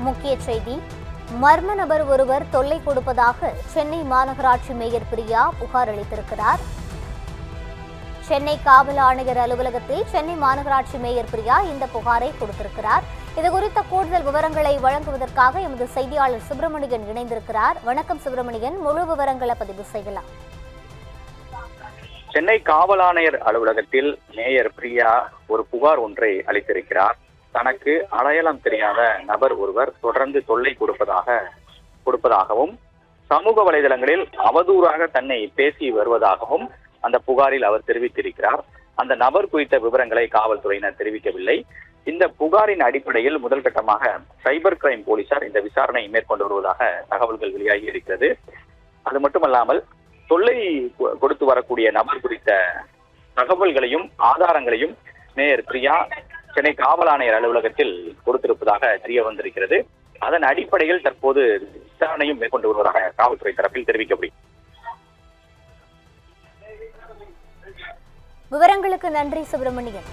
முக்கிய செய்தி: மர்ம நபர் ஒருவர் தொல்லை கொடுப்பதாக சென்னை மாநகராட்சி மேயர் பிரியா புகார் அளித்திருக்கிறார். சென்னை காவல் ஆணையர் அலுவலகத்தில் சென்னை மாநகராட்சி மேயர் பிரியா இந்த புகாரை கொடுத்திருக்கிறார். இதுகுறித்த கூடுதல் விவரங்களை வழங்குவதற்காக எமது செய்தியாளர் சுப்பிரமணியன் இணைந்திருக்கிறார். வணக்கம் சுப்பிரமணியன், முழு விவரங்களை பதிவு செய்யலாம். சென்னை காவல் ஆணையர் அலுவலகத்தில் மேயர் பிரியா ஒரு புகார் ஒன்றை அளித்திருக்கிறார். தனக்கு அடையாளம் தெரியாத நபர் ஒருவர் தொடர்ந்து தொல்லை கொடுப்பதாகவும் சமூக வலைதளங்களில் அவதூறாக தன்னை பேசி வருவதாகவும் அந்த புகாரில் அவர் தெரிவித்திருக்கிறார். அந்த நபர் குறித்த விவரங்களை காவல்துறையினர் தெரிவிக்கவில்லை. இந்த புகாரின் அடிப்படையில் முதல் கட்டமாக சைபர் கிரைம் போலீசார் இந்த விசாரணை மேற்கொண்டு வருவதாக தகவல்கள் வெளியாகி இருக்கிறது. அது மட்டுமல்லாமல் தொல்லை கொடுத்து வரக்கூடிய நபர் குறித்த தகவல்களையும் ஆதாரங்களையும் மேயர் பிரியா சென்னை காவல் ஆணையர் அலுவலகத்தில் கொடுத்திருப்பதாக தெரிய வந்திருக்கிறது. அதன் அடிப்படையில் தற்போது விசாரணையும் மேற்கொண்டு வருவதாக காவல்துறை தரப்பில் தெரிவிக்கப்படுகிறது. விவரங்களுக்கு நன்றி சுப்பிரமணியன்.